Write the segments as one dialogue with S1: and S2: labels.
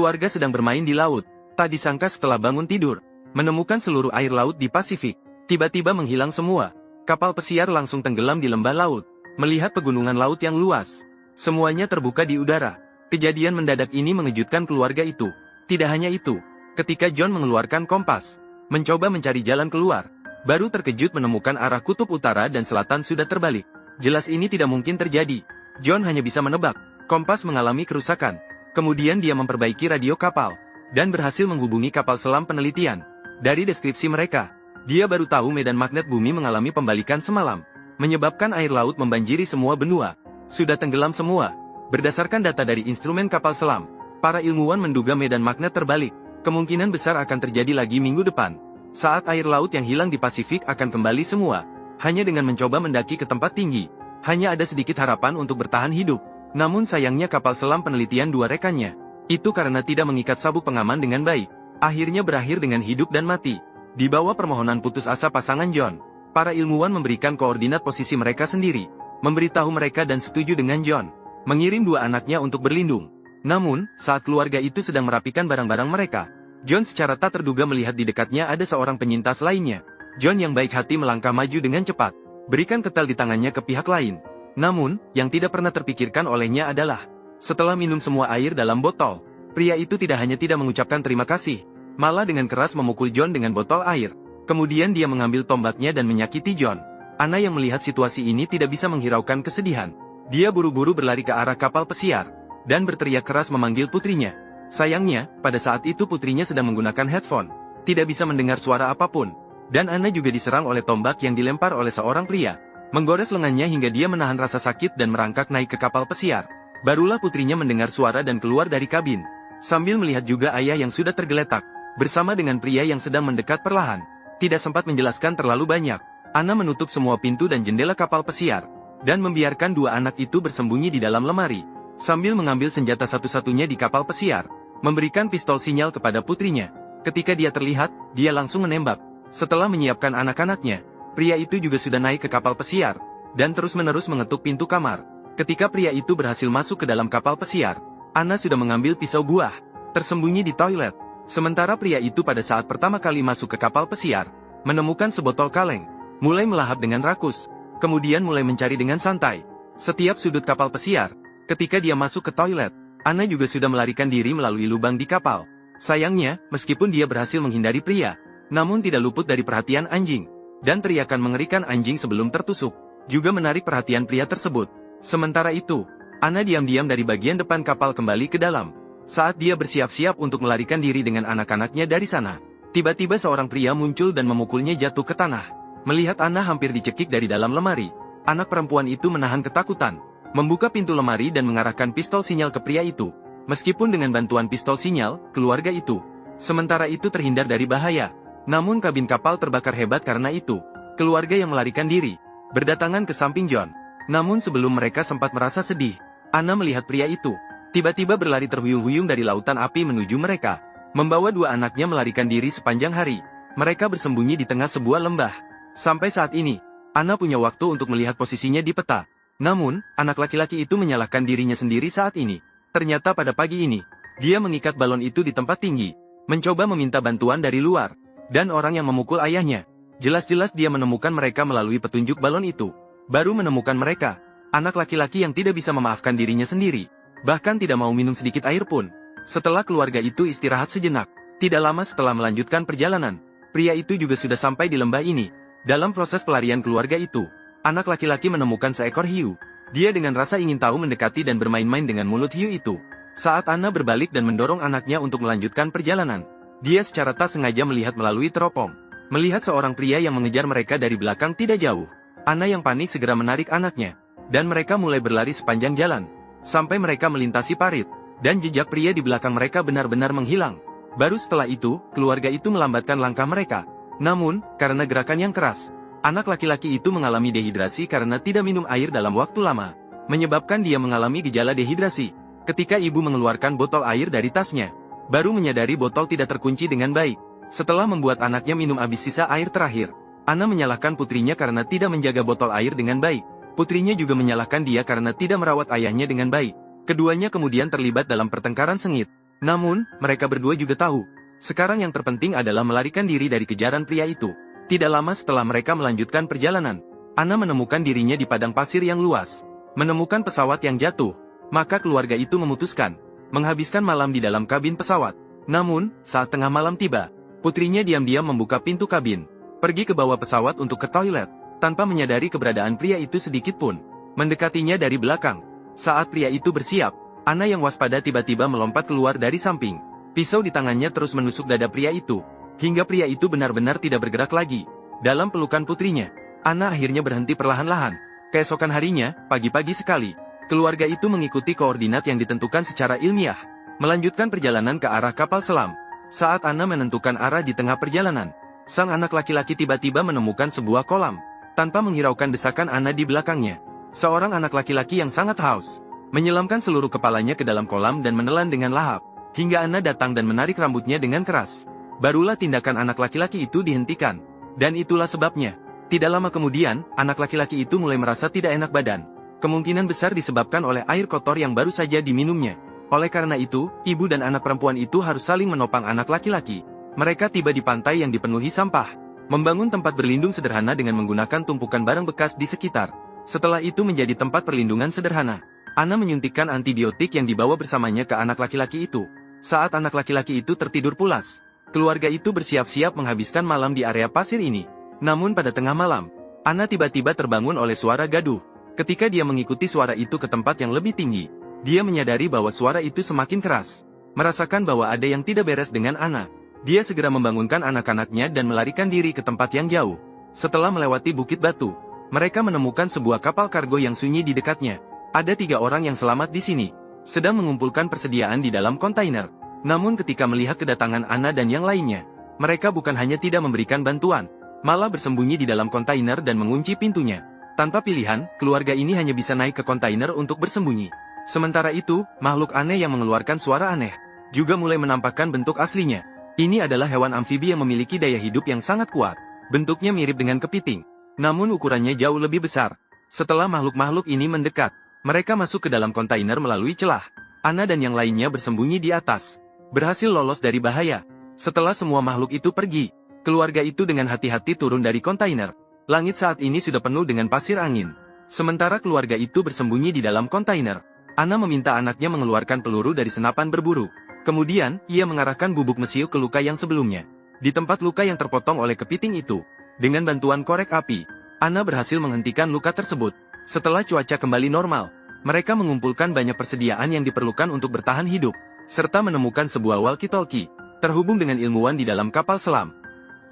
S1: Keluarga sedang bermain di laut. Tak disangka setelah bangun tidur, menemukan seluruh air laut di Pasifik tiba-tiba menghilang semua. Kapal pesiar langsung tenggelam di lembah laut. Melihat pegunungan laut yang luas, semuanya terbuka di udara. Kejadian mendadak ini mengejutkan keluarga itu. Tidak hanya itu, ketika John mengeluarkan kompas, mencoba mencari jalan keluar, baru terkejut menemukan arah kutub utara dan selatan sudah terbalik. Jelas ini tidak mungkin terjadi. John hanya bisa menebak. Kompas mengalami kerusakan. Kemudian dia memperbaiki radio kapal, dan berhasil menghubungi kapal selam penelitian. Dari deskripsi mereka, dia baru tahu medan magnet bumi mengalami pembalikan semalam, menyebabkan air laut membanjiri semua benua. Sudah tenggelam semua. Berdasarkan data dari instrumen kapal selam, para ilmuwan menduga medan magnet terbalik. Kemungkinan besar akan terjadi lagi minggu depan, saat air laut yang hilang di Pasifik akan kembali semua. Hanya dengan mencoba mendaki ke tempat tinggi, hanya ada sedikit harapan untuk bertahan hidup. Namun sayangnya kapal selam penelitian dua rekannya, itu karena tidak mengikat sabuk pengaman dengan baik, akhirnya berakhir dengan hidup dan mati. Di bawah permohonan putus asa pasangan John, para ilmuwan memberikan koordinat posisi mereka sendiri, memberitahu mereka dan setuju dengan John, mengirim dua anaknya untuk berlindung. Namun, saat keluarga itu sedang merapikan barang-barang mereka, John secara tak terduga melihat di dekatnya ada seorang penyintas lainnya. John yang baik hati melangkah maju dengan cepat, berikan ketel di tangannya ke pihak lain. Namun, yang tidak pernah terpikirkan olehnya adalah, setelah minum semua air dalam botol, pria itu tidak hanya tidak mengucapkan terima kasih, malah dengan keras memukul John dengan botol air. Kemudian dia mengambil tombaknya dan menyakiti John. Anna yang melihat situasi ini tidak bisa menghiraukan kesedihan. Dia buru-buru berlari ke arah kapal pesiar, dan berteriak keras memanggil putrinya. Sayangnya, pada saat itu putrinya sedang menggunakan headphone, tidak bisa mendengar suara apapun. Dan Anna juga diserang oleh tombak yang dilempar oleh seorang pria, menggores lengannya hingga dia menahan rasa sakit dan merangkak naik ke kapal pesiar. Barulah putrinya mendengar suara dan keluar dari kabin, sambil melihat juga ayah yang sudah tergeletak, bersama dengan pria yang sedang mendekat perlahan. Tidak sempat menjelaskan terlalu banyak, Anna menutup semua pintu dan jendela kapal pesiar, dan membiarkan dua anak itu bersembunyi di dalam lemari, sambil mengambil senjata satu-satunya di kapal pesiar, memberikan pistol sinyal kepada putrinya. Ketika dia terlihat, dia langsung menembak. Setelah menyiapkan anak-anaknya, pria itu juga sudah naik ke kapal pesiar, dan terus-menerus mengetuk pintu kamar. Ketika pria itu berhasil masuk ke dalam kapal pesiar, Anna sudah mengambil pisau buah, tersembunyi di toilet. Sementara pria itu pada saat pertama kali masuk ke kapal pesiar, menemukan sebotol kaleng, mulai melahap dengan rakus, kemudian mulai mencari dengan santai setiap sudut kapal pesiar. Ketika dia masuk ke toilet, Anna juga sudah melarikan diri melalui lubang di kapal. Sayangnya, meskipun dia berhasil menghindari pria, namun tidak luput dari perhatian anjing, dan teriakan mengerikan anjing sebelum tertusuk, juga menarik perhatian pria tersebut. Sementara itu, Anna diam-diam dari bagian depan kapal kembali ke dalam. Saat dia bersiap-siap untuk melarikan diri dengan anak-anaknya dari sana, tiba-tiba seorang pria muncul dan memukulnya jatuh ke tanah. Melihat Anna hampir dicekik dari dalam lemari, anak perempuan itu menahan ketakutan, membuka pintu lemari dan mengarahkan pistol sinyal ke pria itu. Meskipun dengan bantuan pistol sinyal, keluarga itu sementara itu terhindar dari bahaya. Namun kabin kapal terbakar hebat karena itu. Keluarga yang melarikan diri berdatangan ke samping John. Namun sebelum mereka sempat merasa sedih, Anna melihat pria itu tiba-tiba berlari terhuyung-huyung dari lautan api menuju mereka, membawa dua anaknya melarikan diri sepanjang hari. Mereka bersembunyi di tengah sebuah lembah. Sampai saat ini, Anna punya waktu untuk melihat posisinya di peta. Namun, anak laki-laki itu menyalahkan dirinya sendiri saat ini. Ternyata pada pagi ini, dia mengikat balon itu di tempat tinggi, mencoba meminta bantuan dari luar. Dan orang yang memukul ayahnya, jelas-jelas dia menemukan mereka melalui petunjuk balon itu. Baru menemukan mereka, anak laki-laki yang tidak bisa memaafkan dirinya sendiri, bahkan tidak mau minum sedikit air pun. Setelah keluarga itu istirahat sejenak, tidak lama setelah melanjutkan perjalanan, pria itu juga sudah sampai di lembah ini. Dalam proses pelarian keluarga itu, anak laki-laki menemukan seekor hiu. Dia dengan rasa ingin tahu mendekati dan bermain-main dengan mulut hiu itu. Saat Anna berbalik dan mendorong anaknya untuk melanjutkan perjalanan, dia secara tak sengaja melihat melalui teropong. Melihat seorang pria yang mengejar mereka dari belakang tidak jauh, Anna yang panik segera menarik anaknya, dan mereka mulai berlari sepanjang jalan, sampai mereka melintasi parit, dan jejak pria di belakang mereka benar-benar menghilang. Baru setelah itu, keluarga itu melambatkan langkah mereka. Namun, karena gerakan yang keras, anak laki-laki itu mengalami dehidrasi karena tidak minum air dalam waktu lama, menyebabkan dia mengalami gejala dehidrasi. Ketika ibu mengeluarkan botol air dari tasnya, baru menyadari botol tidak terkunci dengan baik. Setelah membuat anaknya minum habis sisa air terakhir, Anna menyalahkan putrinya karena tidak menjaga botol air dengan baik. Putrinya juga menyalahkan dia karena tidak merawat ayahnya dengan baik. Keduanya kemudian terlibat dalam pertengkaran sengit. Namun, mereka berdua juga tahu. Sekarang yang terpenting adalah melarikan diri dari kejaran pria itu. Tidak lama setelah mereka melanjutkan perjalanan, Anna menemukan dirinya di padang pasir yang luas. Menemukan pesawat yang jatuh, maka keluarga itu memutuskan menghabiskan malam di dalam kabin pesawat. Namun, saat tengah malam tiba, putrinya diam-diam membuka pintu kabin, pergi ke bawah pesawat untuk ke toilet, tanpa menyadari keberadaan pria itu sedikit pun. Mendekatinya dari belakang. Saat pria itu bersiap, Anna yang waspada tiba-tiba melompat keluar dari samping. Pisau di tangannya terus menusuk dada pria itu, hingga pria itu benar-benar tidak bergerak lagi. Dalam pelukan putrinya, Anna akhirnya berhenti perlahan-lahan. Keesokan harinya, pagi-pagi sekali, keluarga itu mengikuti koordinat yang ditentukan secara ilmiah, melanjutkan perjalanan ke arah kapal selam. Saat Anna menentukan arah di tengah perjalanan, sang anak laki-laki tiba-tiba menemukan sebuah kolam. Tanpa menghiraukan desakan Anna di belakangnya, seorang anak laki-laki yang sangat haus menyelamkan seluruh kepalanya ke dalam kolam dan menelan dengan lahap. Hingga Anna datang dan menarik rambutnya dengan keras. Barulah tindakan anak laki-laki itu dihentikan. Dan itulah sebabnya. Tidak lama kemudian, anak laki-laki itu mulai merasa tidak enak badan. Kemungkinan besar disebabkan oleh air kotor yang baru saja diminumnya. Oleh karena itu, ibu dan anak perempuan itu harus saling menopang anak laki-laki. Mereka tiba di pantai yang dipenuhi sampah. Membangun tempat berlindung sederhana dengan menggunakan tumpukan barang bekas di sekitar. Setelah itu menjadi tempat perlindungan sederhana. Anna menyuntikkan antibiotik yang dibawa bersamanya ke anak laki-laki itu. Saat anak laki-laki itu tertidur pulas, keluarga itu bersiap-siap menghabiskan malam di area pasir ini. Namun pada tengah malam, Anna tiba-tiba terbangun oleh suara gaduh. Ketika dia mengikuti suara itu ke tempat yang lebih tinggi, dia menyadari bahwa suara itu semakin keras. Merasakan bahwa ada yang tidak beres dengan Anna, dia segera membangunkan anak-anaknya dan melarikan diri ke tempat yang jauh. Setelah melewati bukit batu, mereka menemukan sebuah kapal kargo yang sunyi di dekatnya. Ada 3 orang yang selamat di sini, sedang mengumpulkan persediaan di dalam kontainer. Namun ketika melihat kedatangan Anna dan yang lainnya, mereka bukan hanya tidak memberikan bantuan, malah bersembunyi di dalam kontainer dan mengunci pintunya. Tanpa pilihan, keluarga ini hanya bisa naik ke kontainer untuk bersembunyi. Sementara itu, makhluk aneh yang mengeluarkan suara aneh juga mulai menampakkan bentuk aslinya. Ini adalah hewan amfibi yang memiliki daya hidup yang sangat kuat. Bentuknya mirip dengan kepiting, namun ukurannya jauh lebih besar. Setelah makhluk-makhluk ini mendekat, mereka masuk ke dalam kontainer melalui celah. Anna dan yang lainnya bersembunyi di atas, berhasil lolos dari bahaya. Setelah semua makhluk itu pergi, keluarga itu dengan hati-hati turun dari kontainer. Langit saat ini sudah penuh dengan pasir angin. Sementara keluarga itu bersembunyi di dalam kontainer, Anna meminta anaknya mengeluarkan peluru dari senapan berburu. Kemudian, ia mengarahkan bubuk mesiu ke luka yang sebelumnya. Di tempat luka yang terpotong oleh kepiting itu, dengan bantuan korek api, Anna berhasil menghentikan luka tersebut. Setelah cuaca kembali normal, mereka mengumpulkan banyak persediaan yang diperlukan untuk bertahan hidup, serta menemukan sebuah walkie-talkie, terhubung dengan ilmuwan di dalam kapal selam.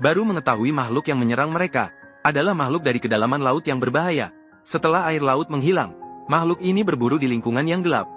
S1: Baru mengetahui makhluk yang menyerang mereka adalah makhluk dari kedalaman laut yang berbahaya. Setelah air laut menghilang, makhluk ini berburu di lingkungan yang gelap.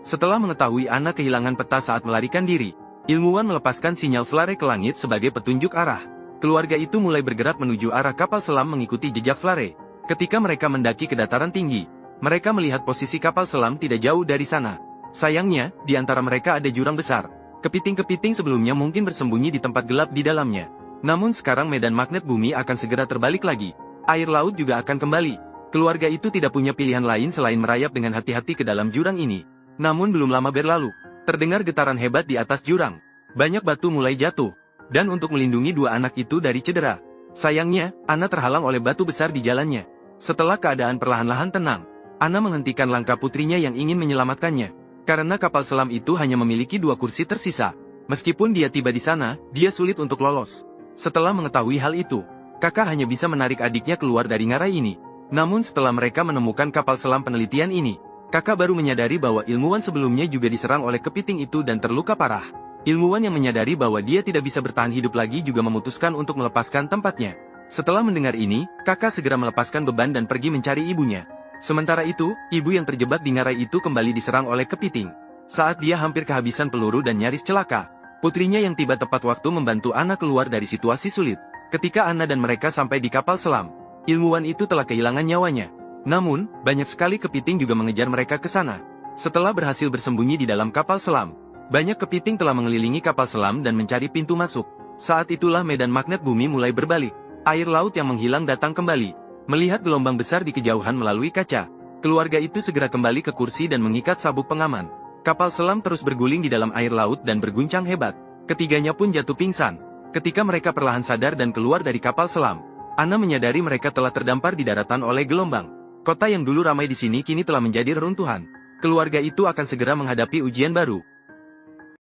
S1: Setelah mengetahui Anna kehilangan peta saat melarikan diri, ilmuwan melepaskan sinyal flare ke langit sebagai petunjuk arah. Keluarga itu mulai bergerak menuju arah kapal selam mengikuti jejak flare. Ketika mereka mendaki ke dataran tinggi, mereka melihat posisi kapal selam tidak jauh dari sana. Sayangnya, di antara mereka ada jurang besar. Kepiting-kepiting sebelumnya mungkin bersembunyi di tempat gelap di dalamnya. Namun sekarang medan magnet bumi akan segera terbalik lagi. Air laut juga akan kembali. Keluarga itu tidak punya pilihan lain selain merayap dengan hati-hati ke dalam jurang ini. Namun belum lama berlalu, terdengar getaran hebat di atas jurang. Banyak batu mulai jatuh, dan untuk melindungi 2 anak itu dari cedera, sayangnya, Anna terhalang oleh batu besar di jalannya. Setelah keadaan perlahan-lahan tenang, Anna menghentikan langkah putrinya yang ingin menyelamatkannya. Karena kapal selam itu hanya memiliki 2 kursi tersisa. Meskipun dia tiba di sana, dia sulit untuk lolos. Setelah mengetahui hal itu, kakak hanya bisa menarik adiknya keluar dari ngarai ini. Namun setelah mereka menemukan kapal selam penelitian ini, kakak baru menyadari bahwa ilmuwan sebelumnya juga diserang oleh kepiting itu dan terluka parah. Ilmuwan yang menyadari bahwa dia tidak bisa bertahan hidup lagi juga memutuskan untuk melepaskan tempatnya. Setelah mendengar ini, kakak segera melepaskan beban dan pergi mencari ibunya. Sementara itu, ibu yang terjebak di ngarai itu kembali diserang oleh kepiting. Saat dia hampir kehabisan peluru dan nyaris celaka, putrinya yang tiba tepat waktu membantu Anna keluar dari situasi sulit. Ketika Anna dan mereka sampai di kapal selam, ilmuwan itu telah kehilangan nyawanya. Namun, banyak sekali kepiting juga mengejar mereka ke sana. Setelah berhasil bersembunyi di dalam kapal selam, banyak kepiting telah mengelilingi kapal selam dan mencari pintu masuk. Saat itulah medan magnet bumi mulai berbalik. Air laut yang menghilang datang kembali. Melihat gelombang besar di kejauhan melalui kaca, keluarga itu segera kembali ke kursi dan mengikat sabuk pengaman. Kapal selam terus berguling di dalam air laut dan berguncang hebat. Ketiganya pun jatuh pingsan. Ketika mereka perlahan sadar dan keluar dari kapal selam, Anna menyadari mereka telah terdampar di daratan oleh gelombang. Kota yang dulu ramai di sini kini telah menjadi reruntuhan. Keluarga itu akan segera menghadapi ujian baru.